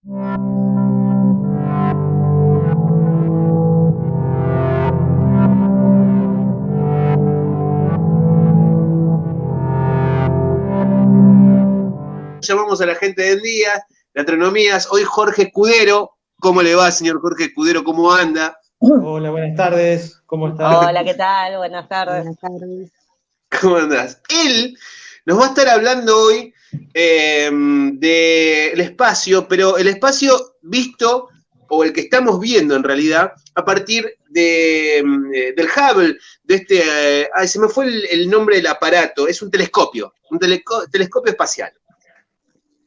Llamamos a la gente del día, de Astronomías. Hoy Jorge Escudero. ¿Cómo le va, señor Jorge Escudero? ¿Cómo anda? Hola, buenas tardes. ¿Cómo estás? Hola, ¿qué tal? Buenas tardes. Buenas tardes. ¿Cómo andás? Él nos va a estar hablando hoy del espacio, pero el espacio visto, o el que estamos viendo en realidad, a partir del Hubble, de este, se me fue el nombre del aparato, es un telescopio espacial.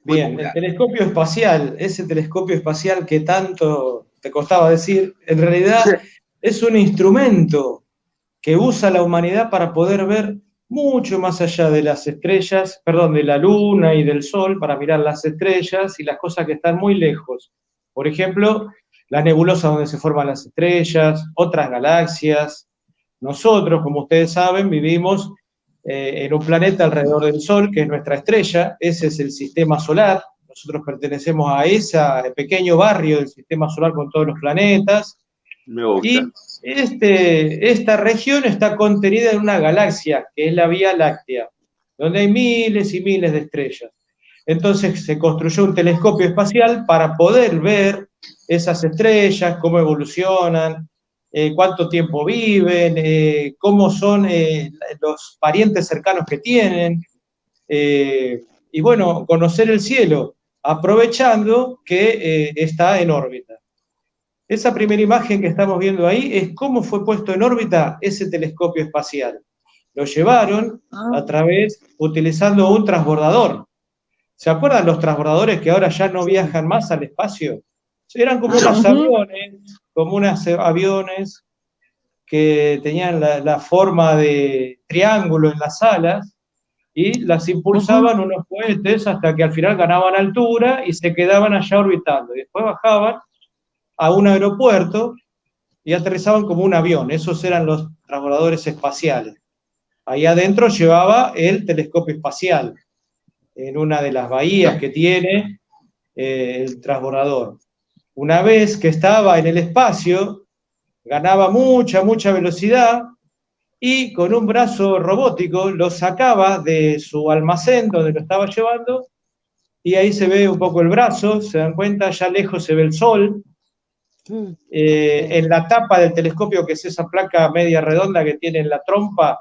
Bien, el telescopio espacial, ese telescopio espacial que tanto te costaba decir, en realidad es un instrumento que usa la humanidad para poder ver mucho más allá de las estrellas, perdón, de la luna y del sol, para mirar las estrellas y las cosas que están muy lejos. Por ejemplo, las nebulosas donde se forman las estrellas, otras galaxias. Nosotros, como ustedes saben, vivimos en un planeta alrededor del Sol, que es nuestra estrella. Ese es el sistema solar. Nosotros pertenecemos a ese pequeño barrio del sistema solar con todos los planetas. Me gusta. Y esta región está contenida en una galaxia, que es la Vía Láctea, donde hay miles y miles de estrellas. Entonces se construyó un telescopio espacial para poder ver esas estrellas, cómo evolucionan, cuánto tiempo viven, cómo son los parientes cercanos que tienen, y bueno, conocer el cielo, aprovechando que está en órbita. Esa primera imagen que estamos viendo ahí es cómo fue puesto en órbita ese telescopio espacial. Lo llevaron a través, utilizando un transbordador. ¿Se acuerdan los transbordadores que ahora ya no viajan más al espacio? Eran como unos aviones que tenían la forma de triángulo en las alas y las impulsaban unos cohetes hasta que al final ganaban altura y se quedaban allá orbitando. Y después bajaban a un aeropuerto y aterrizaban como un avión. Esos eran los transbordadores espaciales. Ahí adentro llevaba el telescopio espacial, en una de las bahías que tiene el transbordador. Una vez que estaba en el espacio, ganaba mucha velocidad y con un brazo robótico lo sacaba de su almacén donde lo estaba llevando y ahí se ve un poco el brazo, se dan cuenta, allá lejos se ve el sol. En la tapa del telescopio, que es esa placa media redonda que tiene en la trompa,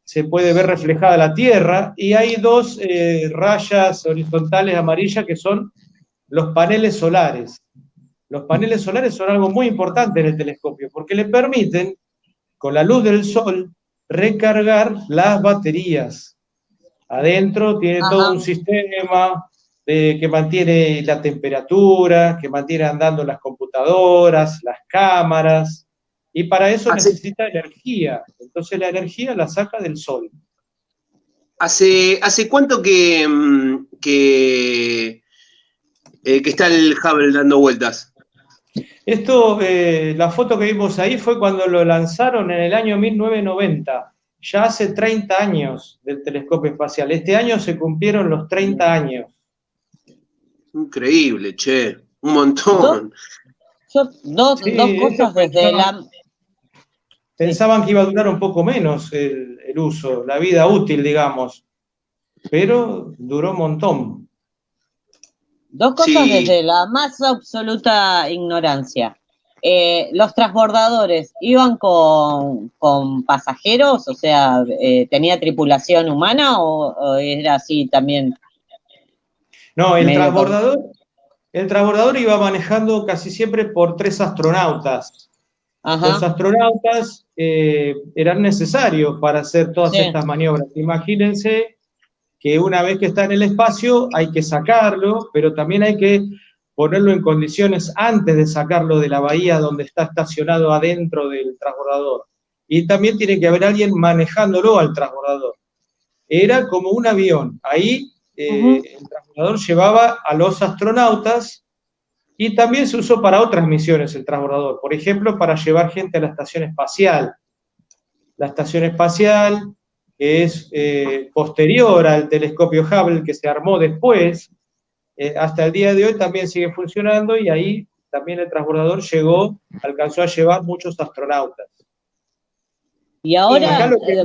se puede ver reflejada la Tierra y hay dos rayas horizontales amarillas que son los paneles solares. Los paneles solares son algo muy importante en el telescopio porque le permiten, con la luz del sol, recargar las baterías. Adentro tiene todo un sistema que mantiene la temperatura, que mantiene andando las computadoras, las cámaras, y para eso necesita energía. Entonces la energía la saca del sol. ¿Hace cuánto que está el Hubble dando vueltas? Esto, la foto que vimos ahí fue cuando lo lanzaron en el año 1990. Ya hace 30 años del telescopio espacial. Este año se cumplieron los 30 años. Increíble, che. Un montón. Dos cosas desde la... Pensaban que iba a durar un poco menos el uso, la vida útil, digamos. Pero duró un montón. Dos cosas desde la más absoluta ignorancia. ¿Los transbordadores iban con pasajeros? O sea, ¿tenía tripulación humana o era así también? No, el transbordador iba manejando casi siempre por 3 astronautas. Ajá. Los astronautas eran necesarios para hacer todas estas maniobras. Imagínense que una vez que está en el espacio hay que sacarlo, pero también hay que ponerlo en condiciones antes de sacarlo de la bahía donde está estacionado adentro del transbordador. Y también tiene que haber alguien manejándolo al transbordador. Era como un avión. Ahí el transbordador llevaba a los astronautas y también se usó para otras misiones el transbordador. Por ejemplo, para llevar gente a la estación espacial. La estación espacial que es posterior al telescopio Hubble, que se armó después, hasta el día de hoy también sigue funcionando y ahí también el transbordador alcanzó a llevar muchos astronautas. Y ahora, que,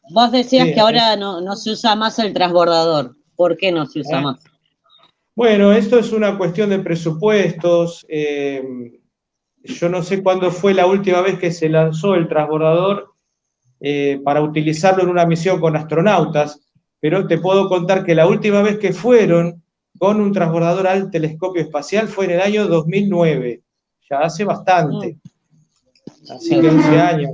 vos decías sí, que ahora no se usa más el transbordador. ¿Por qué no se usa más? Bueno, esto es una cuestión de presupuestos. Yo no sé cuándo fue la última vez que se lanzó el transbordador para utilizarlo en una misión con astronautas, pero te puedo contar que la última vez que fueron con un transbordador al telescopio espacial fue en el año 2009, ya hace bastante, así que 11 años.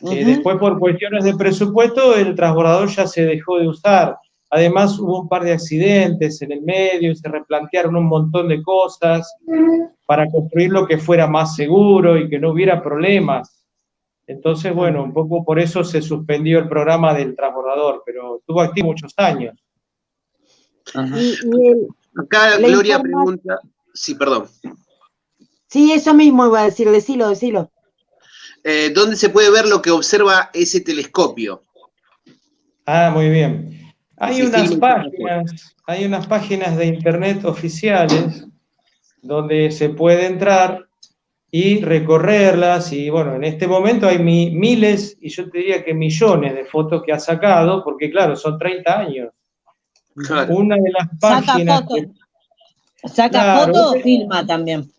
Después, por cuestiones de presupuesto, el transbordador ya se dejó de usar. Además, hubo un par de accidentes en el medio y se replantearon un montón de cosas para construir lo que fuera más seguro y que no hubiera problemas. Entonces, bueno, un poco por eso se suspendió el programa del transbordador, pero estuvo activo muchos años. Acá Gloria pregunta, sí, perdón. Sí, eso mismo iba a decir, decilo. ¿Dónde se puede ver lo que observa ese telescopio? Ah, muy bien. Hay unas páginas de internet oficiales donde se puede entrar y recorrerlas, y bueno, en este momento hay miles, y yo te diría que millones de fotos que ha sacado, porque claro, son 30 años. Claro. Una de las páginas... ¿Saca foto o filma también?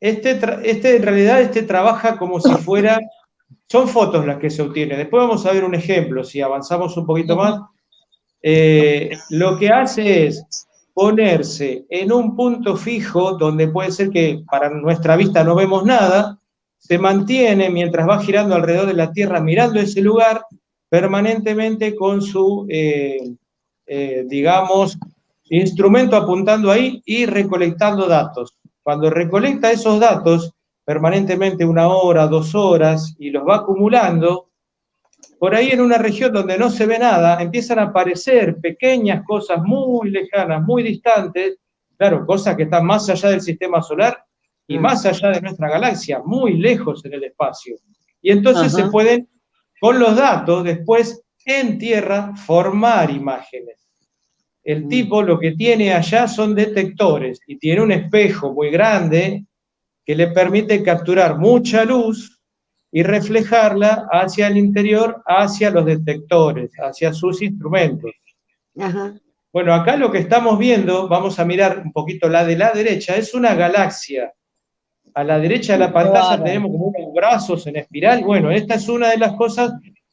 En realidad trabaja como si fuera... Son fotos las que se obtienen. Después vamos a ver un ejemplo, si avanzamos un poquito más. Lo que hace es ponerse en un punto fijo, donde puede ser que para nuestra vista no vemos nada, se mantiene mientras va girando alrededor de la Tierra, mirando ese lugar, permanentemente con su, digamos, instrumento apuntando ahí y recolectando datos. Cuando recolecta esos datos, permanentemente 1 hora, 2 horas, y los va acumulando, por ahí en una región donde no se ve nada, empiezan a aparecer pequeñas cosas muy lejanas, muy distantes, claro, cosas que están más allá del sistema solar y más allá de nuestra galaxia, muy lejos en el espacio. Y entonces se pueden, con los datos, después en Tierra, formar imágenes. El tipo lo que tiene allá son detectores y tiene un espejo muy grande que le permite capturar mucha luz y reflejarla hacia el interior, hacia los detectores, hacia sus instrumentos. Bueno, acá lo que estamos viendo, vamos a mirar un poquito la de la derecha, es una galaxia. A la derecha de la pantalla tenemos como unos brazos en espiral. Bueno, esta es una de las cosas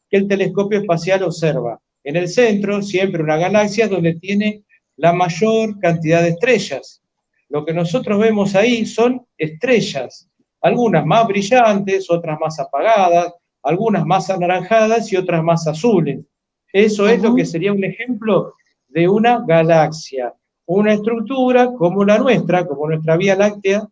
que el telescopio espacial observa. En el centro, siempre una galaxia donde tiene la mayor cantidad de estrellas. Lo que nosotros vemos ahí son estrellas, algunas más brillantes, otras más apagadas, algunas más anaranjadas y otras más azules. Eso es lo que sería un ejemplo de una galaxia, una estructura como la nuestra, como nuestra Vía Láctea,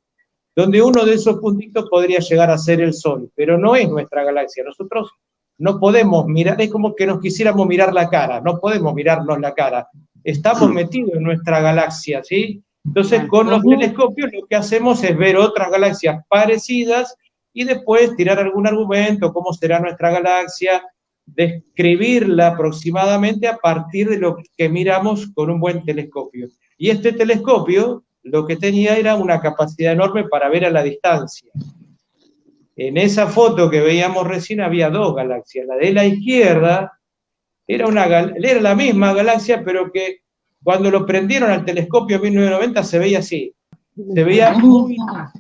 donde uno de esos puntitos podría llegar a ser el Sol, pero no es nuestra galaxia. Nosotros no podemos mirar, es como que nos quisiéramos mirar la cara, no podemos mirarnos la cara. Estamos metidos en nuestra galaxia, ¿sí? Entonces, con los telescopios lo que hacemos es ver otras galaxias parecidas y después tirar algún argumento, cómo será nuestra galaxia, describirla aproximadamente a partir de lo que miramos con un buen telescopio. Y este telescopio lo que tenía era una capacidad enorme para ver a la distancia. En esa foto que veíamos recién había 2 galaxias. La de la izquierda era la misma galaxia, pero que cuando lo prendieron al telescopio en 1990 se veía así. Se veía muy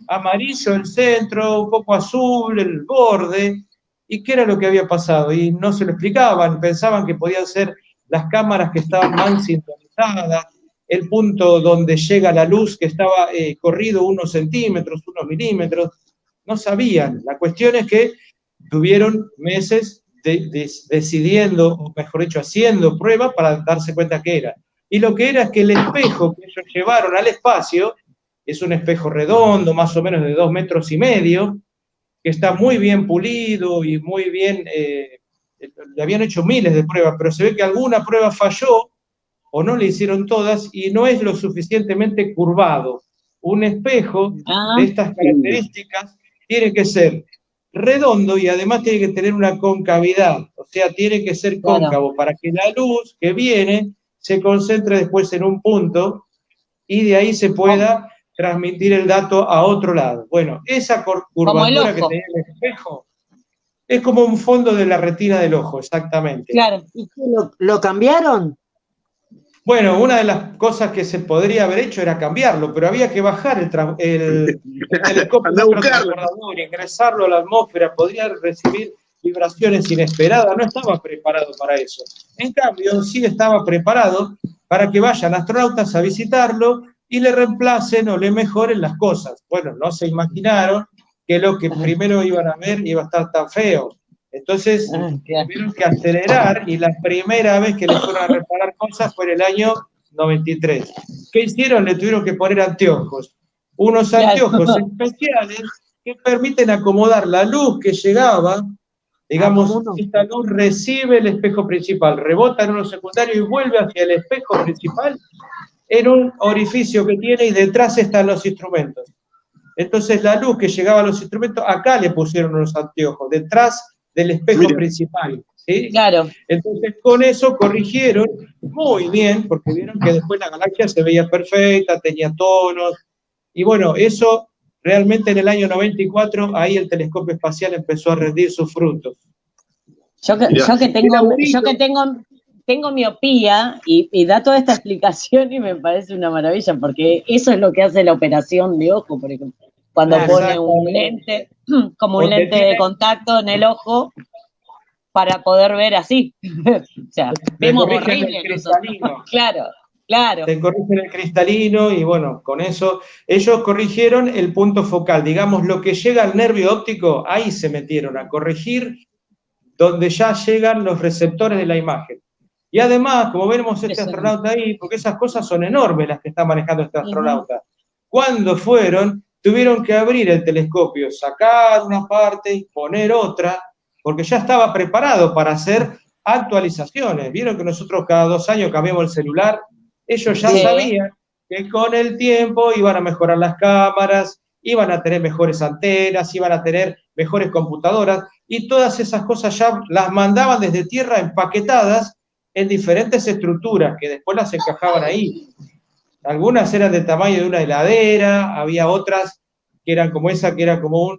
amarillo el centro, un poco azul el borde. ¿Y qué era lo que había pasado? Y no se lo explicaban, pensaban que podían ser las cámaras que estaban mal sintonizadas, el punto donde llega la luz que estaba corrido unos centímetros, unos milímetros. No sabían. La cuestión es que tuvieron meses decidiendo, o mejor dicho, haciendo pruebas para darse cuenta que era. Y lo que era es que el espejo que ellos llevaron al espacio es un espejo redondo, más o menos de 2,5 metros, que está muy bien pulido y muy bien, le habían hecho miles de pruebas, pero se ve que alguna prueba falló, o no le hicieron todas, y no es lo suficientemente curvado. Un espejo de estas características tiene que ser redondo y además tiene que tener una concavidad, o sea, tiene que ser cóncavo para que la luz que viene se concentre después en un punto y de ahí se pueda transmitir el dato a otro lado. Bueno, esa curvatura que tenía el espejo es como un fondo de la retina del ojo, exactamente. Claro. ¿Y qué, lo cambiaron? Bueno, una de las cosas que se podría haber hecho era cambiarlo, pero había que bajar el telescopio de otro transbordador, ingresarlo a la atmósfera, podría recibir vibraciones inesperadas, no estaba preparado para eso. En cambio, sí estaba preparado para que vayan astronautas a visitarlo y le reemplacen o le mejoren las cosas. Bueno, no se imaginaron que lo que primero iban a ver iba a estar tan feo. Entonces, tuvieron que acelerar y la primera vez que le fueron a reparar cosas fue en el año 93. ¿Qué hicieron? Le tuvieron que poner anteojos. Unos anteojos especiales que permiten acomodar la luz que llegaba, digamos, esta luz recibe el espejo principal, rebota en uno secundario y vuelve hacia el espejo principal en un orificio que tiene y detrás están los instrumentos. Entonces la luz que llegaba a los instrumentos, acá le pusieron unos anteojos, detrás del espejo principal, ¿sí? Claro. Entonces con eso corrigieron muy bien, porque vieron que después la galaxia se veía perfecta, tenía tonos, y bueno, eso realmente en el año 94, ahí el telescopio espacial empezó a rendir sus frutos. Yo que tengo miopía y da toda esta explicación y me parece una maravilla, porque eso es lo que hace la operación de ojo, por ejemplo. Cuando pone un lente, como un lente de contacto en el ojo, para poder ver así. O sea, vemos horrible nosotros. Claro. Te corrigen el cristalino y bueno, con eso ellos corrigieron el punto focal, digamos, lo que llega al nervio óptico, ahí se metieron a corregir donde ya llegan los receptores de la imagen. Y además, como vemos este astronauta ahí, porque esas cosas son enormes las que está manejando este astronauta, cuando fueron, tuvieron que abrir el telescopio, sacar una parte y poner otra, porque ya estaba preparado para hacer actualizaciones. Vieron que nosotros cada 2 años cambiamos el celular. Ellos ya sabían que con el tiempo iban a mejorar las cámaras, iban a tener mejores antenas, iban a tener mejores computadoras, y todas esas cosas ya las mandaban desde tierra empaquetadas en diferentes estructuras que después las encajaban ahí. Algunas eran del tamaño de una heladera, había otras que eran como esa, que era como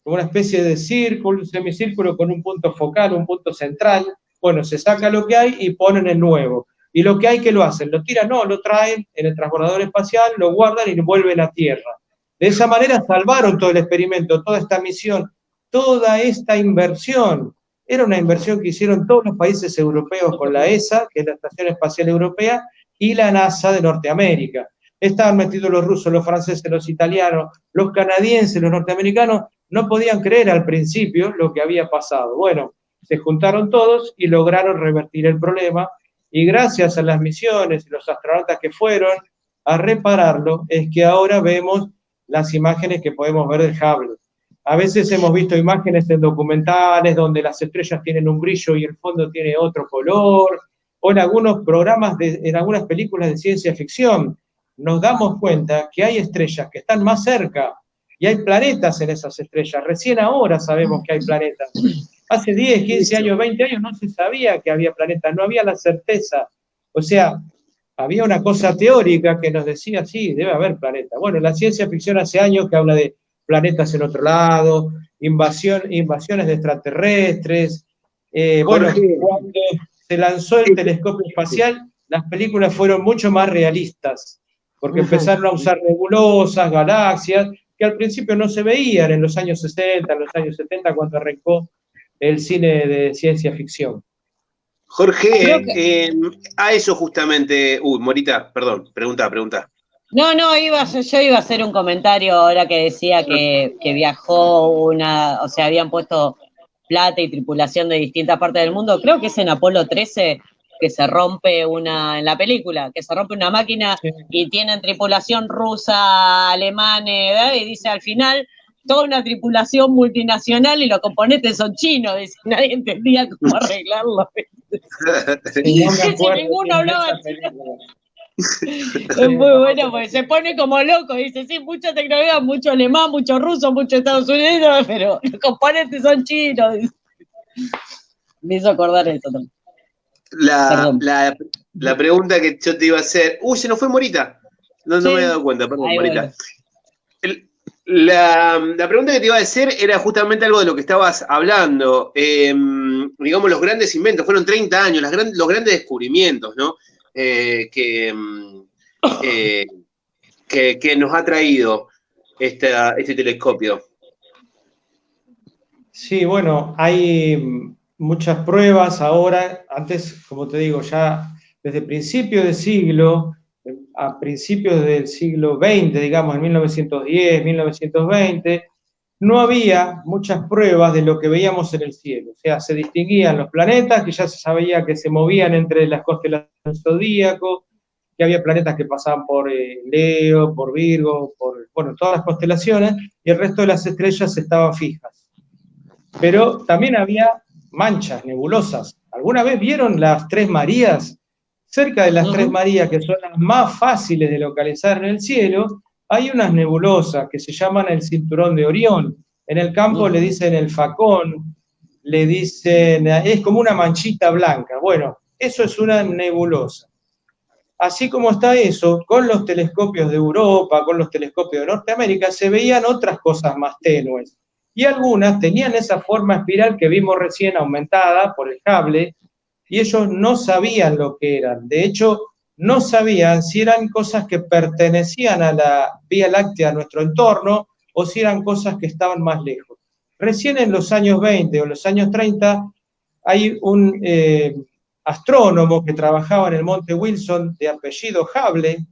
una especie de círculo, un semicírculo con un punto focal, un punto central. Bueno, se saca lo que hay y ponen el nuevo. Y lo que hay, que lo hacen, lo tiran, no, lo traen en el transbordador espacial, lo guardan y lo vuelven a tierra. De esa manera salvaron todo el experimento, toda esta misión, toda esta inversión. Era una inversión que hicieron todos los países europeos con la ESA, que es la Estación Espacial Europea, y la NASA de Norteamérica. Estaban metidos los rusos, los franceses, los italianos, los canadienses, los norteamericanos, no podían creer al principio lo que había pasado. Bueno, se juntaron todos y lograron revertir el problema, y gracias a las misiones y los astronautas que fueron a repararlo, es que ahora vemos las imágenes que podemos ver del Hubble. A veces hemos visto imágenes en documentales donde las estrellas tienen un brillo y el fondo tiene otro color, o en algunos programas, en algunas películas de ciencia ficción, nos damos cuenta que hay estrellas que están más cerca y hay planetas en esas estrellas. Recién ahora sabemos que hay planetas. Hace 10, 15 años, 20 años no se sabía que había planetas, no había la certeza. O sea, había una cosa teórica que nos decía, sí, debe haber planetas. Bueno, la ciencia ficción hace años que habla de planetas en otro lado, invasiones de extraterrestres. Bueno, cuando se lanzó el telescopio espacial, las películas fueron mucho más realistas, porque empezaron a usar nebulosas, galaxias, que al principio no se veían en los años 60, en los años 70, cuando arrancó el cine de ciencia ficción. Jorge, a eso justamente... Morita, perdón, pregunta. No, yo iba a hacer un comentario ahora que decía que viajó o sea, habían puesto plata y tripulación de distintas partes del mundo. Creo que es en Apolo 13 que se rompe en la película, que se rompe una máquina y tienen tripulación rusa, alemana, y dice al final toda una tripulación multinacional y los componentes son chinos, dice, nadie entendía cómo arreglarlo. Ninguno hablaba chino. Es muy bueno, porque se pone como loco, dice, sí, mucha tecnología, mucho alemán, mucho ruso, mucho Estados Unidos, pero los componentes son chinos. Me hizo acordar eso también. La pregunta que yo te iba a hacer. Se nos fue Morita. No me había dado cuenta, perdón, ahí Morita. La pregunta que te iba a hacer era justamente algo de lo que estabas hablando. Digamos, los grandes inventos, fueron 30 años, los grandes descubrimientos, ¿no? Que nos ha traído este telescopio. Sí, bueno, hay muchas pruebas ahora. Antes, como te digo, ya desde principios de siglo, a principios del siglo XX, digamos, en 1910, 1920, no había muchas pruebas de lo que veíamos en el cielo. O sea, se distinguían los planetas, que ya se sabía que se movían entre las constelaciones del zodíaco, que había planetas que pasaban por Leo, por Virgo, bueno, todas las constelaciones, y el resto de las estrellas estaban fijas. Pero también había manchas nebulosas. ¿Alguna vez vieron las Tres Marías? Cerca de las Tres Marías, que son las más fáciles de localizar en el cielo, hay unas nebulosas que se llaman el cinturón de Orión. En el campo le dicen el facón, le dicen, es como una manchita blanca. Bueno, eso es una nebulosa. Así como está eso, con los telescopios de Europa, con los telescopios de Norteamérica, se veían otras cosas más tenues. Y algunas tenían esa forma espiral que vimos recién aumentada por el Hubble, y ellos no sabían lo que eran. De hecho, no sabían si eran cosas que pertenecían a la Vía Láctea, a nuestro entorno, o si eran cosas que estaban más lejos. Recién en los años 20 o los años 30 hay un astrónomo que trabajaba en el Monte Wilson, de apellido Hubble,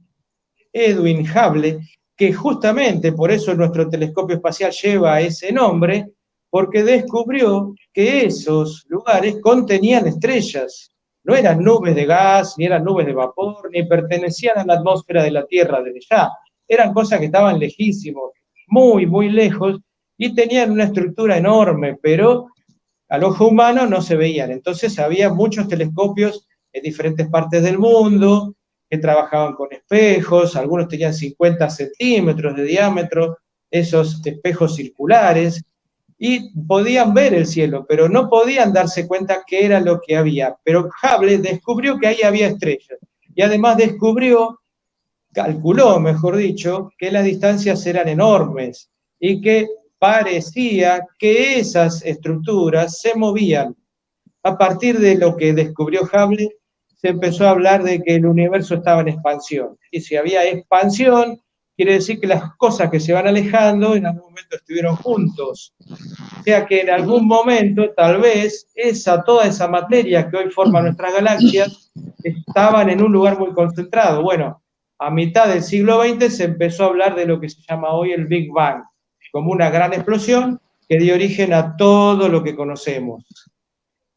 Edwin Hubble, que justamente por eso nuestro telescopio espacial lleva ese nombre, porque descubrió que esos lugares contenían estrellas. No eran nubes de gas, ni eran nubes de vapor, ni pertenecían a la atmósfera de la Tierra desde ya. Eran cosas que estaban lejísimos, muy, muy lejos, y tenían una estructura enorme, pero al ojo humano no se veían. Entonces había muchos telescopios en diferentes partes del mundo que trabajaban con espejos, algunos tenían 50 centímetros de diámetro, esos espejos circulares, y podían ver el cielo, pero no podían darse cuenta qué era lo que había. Pero Hubble descubrió que ahí había estrellas, y además calculó, mejor dicho, que las distancias eran enormes, y que parecía que esas estructuras se movían. A partir de lo que descubrió Hubble, se empezó a hablar de que el universo estaba en expansión. Y si había expansión, quiere decir que las cosas que se van alejando en algún momento estuvieron juntos. O sea que en algún momento, tal vez, toda esa materia que hoy forma nuestras galaxias, estaban en un lugar muy concentrado. Bueno, a mitad del siglo XX se empezó a hablar de lo que se llama hoy el Big Bang, como una gran explosión que dio origen a todo lo que conocemos.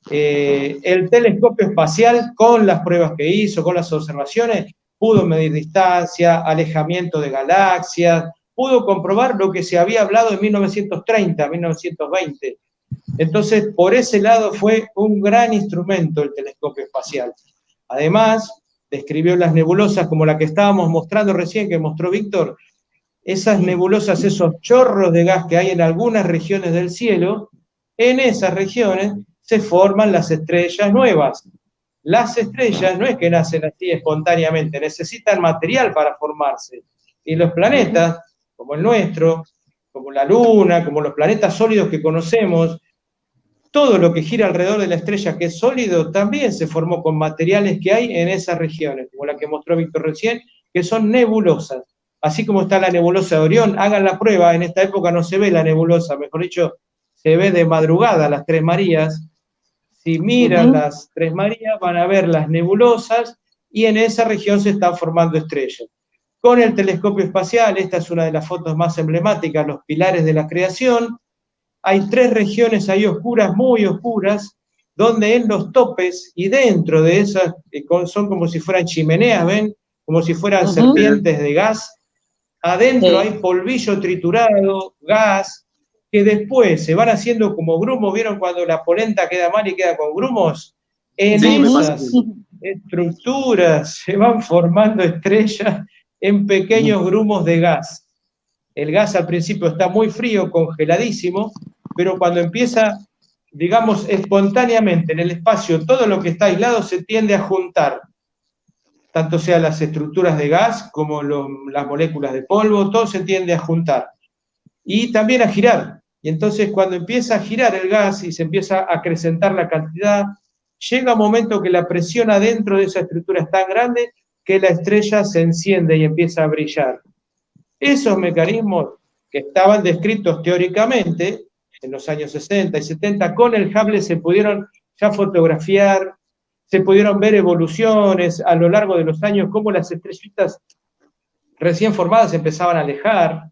El telescopio espacial, con las pruebas que hizo, con las observaciones, pudo medir distancia, alejamiento de galaxias, pudo comprobar lo que se había hablado en 1930, 1920. Entonces, por ese lado fue un gran instrumento el telescopio espacial. Además, describió las nebulosas como la que estábamos mostrando recién, que mostró Víctor. Esas nebulosas, esos chorros de gas que hay en algunas regiones del cielo, en esas regiones se forman las estrellas nuevas. Las estrellas no es que nacen así espontáneamente, necesitan material para formarse. Y los planetas, como el nuestro, como la Luna, como los planetas sólidos que conocemos, todo lo que gira alrededor de la estrella que es sólido también se formó con materiales que hay en esas regiones, como la que mostró Víctor recién, que son nebulosas. Así como está la nebulosa de Orión, hagan la prueba, en esta época no se ve la nebulosa, mejor dicho, se ve de madrugada las Tres Marías. Si miran las Tres Marías van a ver las nebulosas y en esa región se están formando estrellas. Con el telescopio espacial, esta es una de las fotos más emblemáticas, los pilares de la creación, hay 3 regiones ahí oscuras, muy oscuras, donde en los topes y dentro de esas, son como si fueran chimeneas, ¿ven? Como si fueran serpientes de gas. Adentro hay polvillo triturado, gas, que después se van haciendo como grumos. ¿Vieron cuando la polenta queda mal y queda con grumos? En esas estructuras se van formando estrellas en pequeños grumos de gas. El gas al principio está muy frío, congeladísimo, pero cuando empieza, digamos, espontáneamente en el espacio, todo lo que está aislado se tiende a juntar. tanto sea las estructuras de gas como las moléculas de polvo, todo se tiende a juntar. Y también a girar. Y entonces cuando empieza a girar el gas y se empieza a acrecentar la cantidad, llega un momento que la presión adentro de esa estructura es tan grande que la estrella se enciende y empieza a brillar. Esos mecanismos que estaban descritos teóricamente en los años 60 y 70, con el Hubble se pudieron ya fotografiar, se pudieron ver evoluciones a lo largo de los años, cómo las estrellitas recién formadas se empezaban a alejar.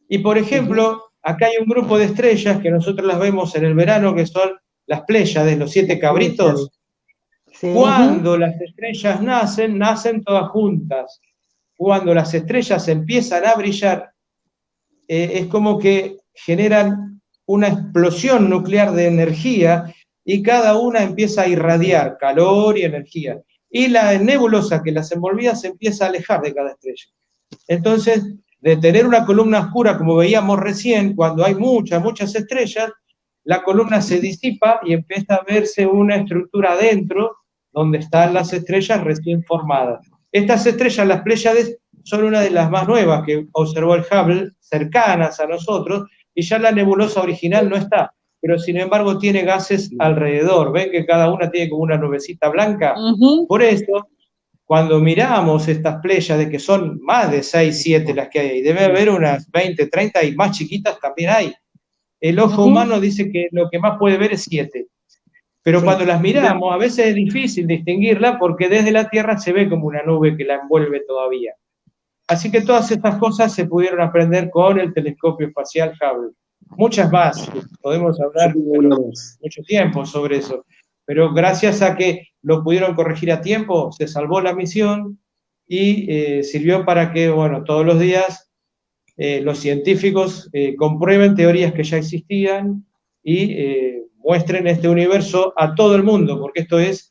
Y por ejemplo, acá hay un grupo de estrellas que nosotros las vemos en el verano, que son las Pléyades, los 7 cabritos. Sí. Cuando las estrellas nacen todas juntas. Cuando las estrellas empiezan a brillar, es como que generan una explosión nuclear de energía y cada una empieza a irradiar calor y energía. Y la nebulosa que las envolvía se empieza a alejar de cada estrella. Entonces, de tener una columna oscura, como veíamos recién, cuando hay muchas estrellas, la columna se disipa y empieza a verse una estructura adentro, donde están las estrellas recién formadas. Estas estrellas, las Pléyades, son una de las más nuevas que observó el Hubble, cercanas a nosotros, y ya la nebulosa original no está, pero sin embargo tiene gases alrededor. ¿Ven que cada una tiene como una nubecita blanca? Por eso, cuando miramos estas Pléyades, que son más de 6, 7 las que hay, debe haber unas 20, 30 y más chiquitas también hay. El ojo humano dice que lo que más puede ver es 7. Pero cuando las miramos, a veces es difícil distinguirla porque desde la Tierra se ve como una nube que la envuelve todavía. Así que todas estas cosas se pudieron aprender con el telescopio espacial Hubble. Muchas más, podemos hablar mucho tiempo sobre eso. Pero gracias a que lo pudieron corregir a tiempo, se salvó la misión y sirvió para que, bueno, todos los días los científicos comprueben teorías que ya existían y muestren este universo a todo el mundo, porque esto es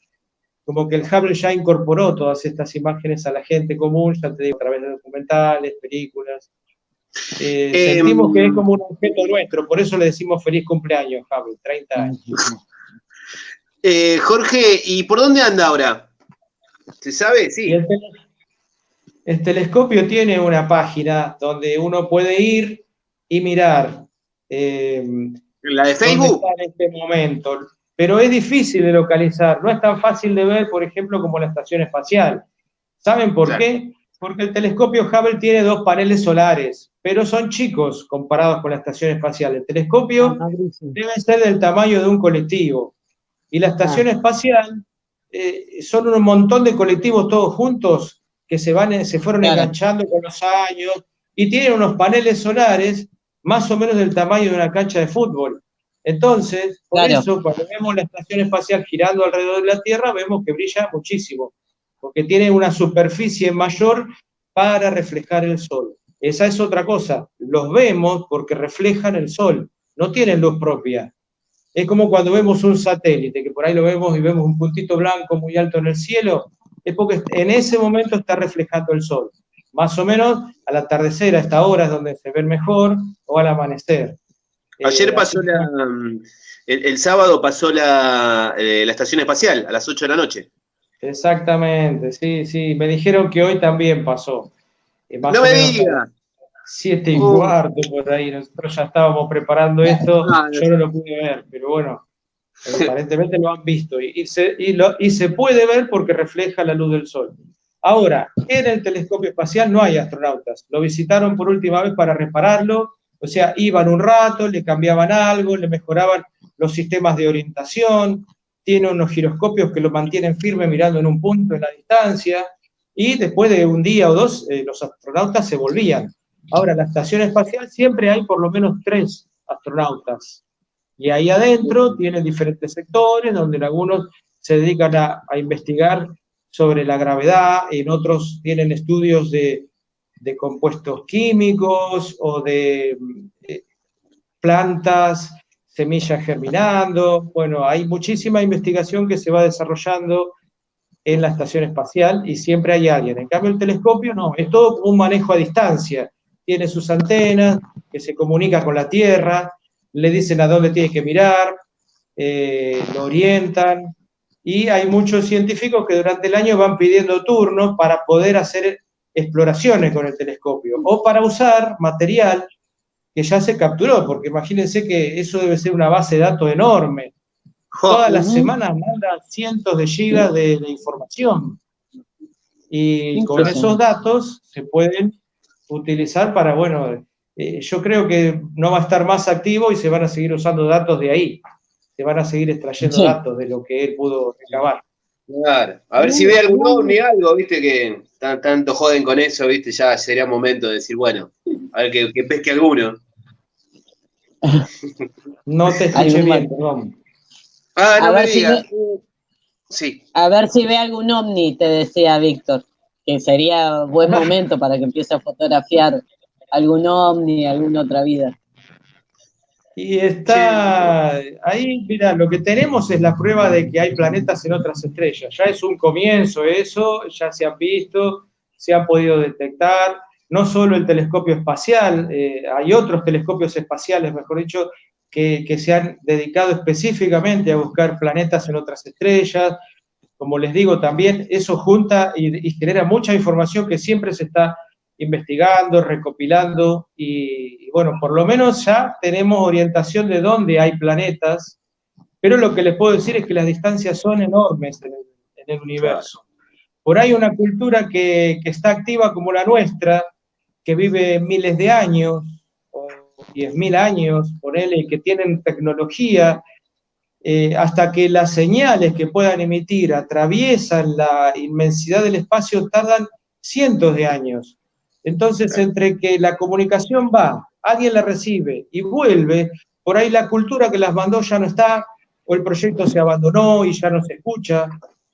como que el Hubble ya incorporó todas estas imágenes a la gente común, ya te digo, a través de documentales, películas. Sentimos que es como un objeto nuestro, por eso le decimos feliz cumpleaños, Hubble, 30 años. Jorge, ¿y por dónde anda ahora? ¿Se sabe? Sí. El telescopio tiene una página donde uno puede ir y mirar. ¿La de Facebook? Dónde está en este momento. Pero es difícil de localizar, no es tan fácil de ver, por ejemplo, como la estación espacial. ¿Saben por qué? Porque el telescopio Hubble tiene 2 paneles solares, pero son chicos comparados con la estación espacial. El telescopio debe ser del tamaño de un colectivo. Y la estación espacial son un montón de colectivos todos juntos que se fueron enganchando con los años y tienen unos paneles solares más o menos del tamaño de una cancha de fútbol. Entonces, por eso, cuando vemos la estación espacial girando alrededor de la Tierra, vemos que brilla muchísimo, porque tiene una superficie mayor para reflejar el Sol. Esa es otra cosa, los vemos porque reflejan el Sol, no tienen luz propia. Es como cuando vemos un satélite, que por ahí lo vemos y vemos un puntito blanco muy alto en el cielo, es porque en ese momento está reflejando el Sol. Más o menos al atardecer, a esta hora es donde se ve mejor, o al amanecer. Ayer pasó el sábado pasó la estación espacial a las 8 de la noche. Exactamente, sí. Me dijeron que hoy también pasó. No me digas. 7:15 por ahí. Nosotros ya estábamos preparando esto. Yo no lo pude ver, pero bueno, aparentemente lo han visto. Y se puede ver porque refleja la luz del Sol. Ahora, en el telescopio espacial no hay astronautas. Lo visitaron por última vez para repararlo. O sea, iban un rato, le cambiaban algo, le mejoraban los sistemas de orientación, tiene unos giroscopios que lo mantienen firme mirando en un punto en la distancia, y después de un día o 2, los astronautas se volvían. Ahora, en la estación espacial siempre hay por lo menos 3 astronautas, y ahí adentro tienen diferentes sectores, donde en algunos se dedican a investigar sobre la gravedad, en otros tienen estudios de compuestos químicos o de plantas, semillas germinando. Bueno, hay muchísima investigación que se va desarrollando en la estación espacial y siempre hay alguien. En cambio, el telescopio no, es todo como un manejo a distancia. Tiene sus antenas, que se comunica con la Tierra, le dicen a dónde tiene que mirar, lo orientan y hay muchos científicos que durante el año van pidiendo turnos para poder hacer exploraciones con el telescopio, o para usar material que ya se capturó, porque imagínense que eso debe ser una base de datos enorme. Todas las semanas mandan cientos de gigas de información, y con esos datos se pueden utilizar para, bueno, yo creo que no va a estar más activo y se van a seguir usando datos de ahí, se van a seguir extrayendo datos de lo que él pudo recabar. Claro, a ver si ve algún ovni, algo, viste, que tanto joden con eso, viste, ya sería momento de decir, bueno, a ver que pesque alguno. No te escuché bien, perdón. No me digas. Sí. A ver si ve algún ovni, te decía Víctor, que sería buen momento para que empiece a fotografiar algún ovni, alguna otra vida. Y está ahí, mira, lo que tenemos es la prueba de que hay planetas en otras estrellas. Ya es un comienzo eso, ya se han visto, se han podido detectar. No solo el telescopio espacial, hay otros telescopios espaciales, mejor dicho, que se han dedicado específicamente a buscar planetas en otras estrellas. Como les digo, también eso junta y genera mucha información que siempre se está investigando, recopilando, y bueno, por lo menos ya tenemos orientación de dónde hay planetas, pero lo que les puedo decir es que las distancias son enormes en el universo. Por ahí una cultura que está activa como la nuestra, que vive miles de años, o 10.000 años, ponele, que tienen tecnología, hasta que las señales que puedan emitir atraviesan la inmensidad del espacio, tardan cientos de años. Entonces, entre que la comunicación va, alguien la recibe y vuelve, por ahí la cultura que las mandó ya no está, o el proyecto se abandonó y ya no se escucha.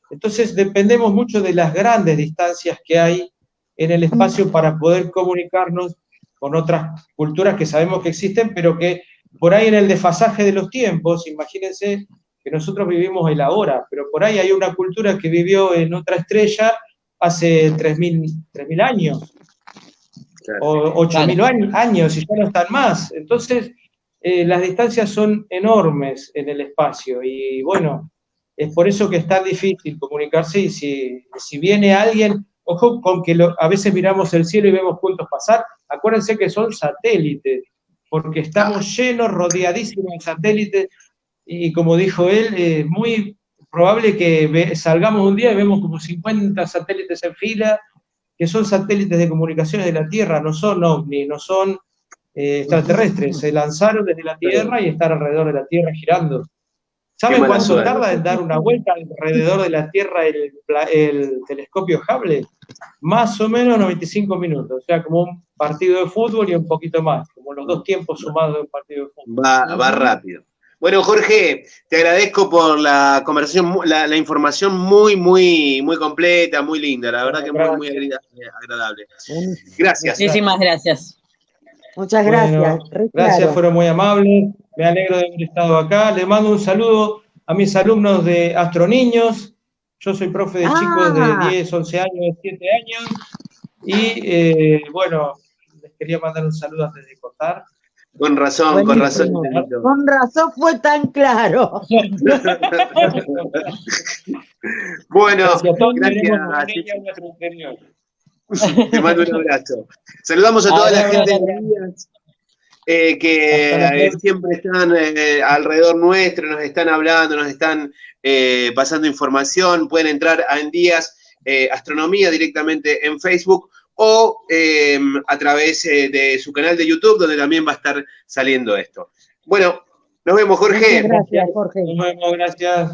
Entonces, dependemos mucho de las grandes distancias que hay en el espacio para poder comunicarnos con otras culturas que sabemos que existen, pero que por ahí en el desfasaje de los tiempos, imagínense que nosotros vivimos el ahora, pero por ahí hay una cultura que vivió en otra estrella hace 3.000 años, o 8.000 años, y ya no están más. Entonces, las distancias son enormes en el espacio, y bueno, es por eso que es tan difícil comunicarse, y si viene alguien, ojo con que a veces miramos el cielo y vemos puntos pasar, acuérdense que son satélites, porque estamos llenos, rodeadísimos de satélites, y como dijo él, es muy probable que salgamos un día y vemos como 50 satélites en fila, que son satélites de comunicaciones de la Tierra, no son ovni, no son extraterrestres, se lanzaron desde la Tierra y están alrededor de la Tierra girando. ¿Saben cuánto tarda en dar una vuelta alrededor de la Tierra el telescopio Hubble? Más o menos 95 minutos, o sea, como un partido de fútbol y un poquito más, como los dos tiempos sumados de un partido de fútbol. Va rápido. Bueno, Jorge, te agradezco por la conversación, la información muy, muy, muy completa, muy linda, la verdad que muy agradable. Gracias. Muchísimas gracias. Muchas gracias. Bueno, gracias, fueron muy amables. Me alegro de haber estado acá. Les mando un saludo a mis alumnos de Astroniños. Yo soy profe de chicos de 10, 11 años, 7 años. Y bueno, les quería mandar un saludo antes de cortar. Con razón, buenísimo. con razón. Con razón fue tan claro. Bueno, gracias. Te mando un abrazo. Saludamos a toda la gente que siempre están alrededor nuestro, nos están hablando, nos están pasando información. Pueden entrar a Endías Astronomía directamente en Facebook, o a través de su canal de YouTube, donde también va a estar saliendo esto. Bueno, nos vemos, Jorge. Muchas gracias, Jorge. Nos vemos, gracias.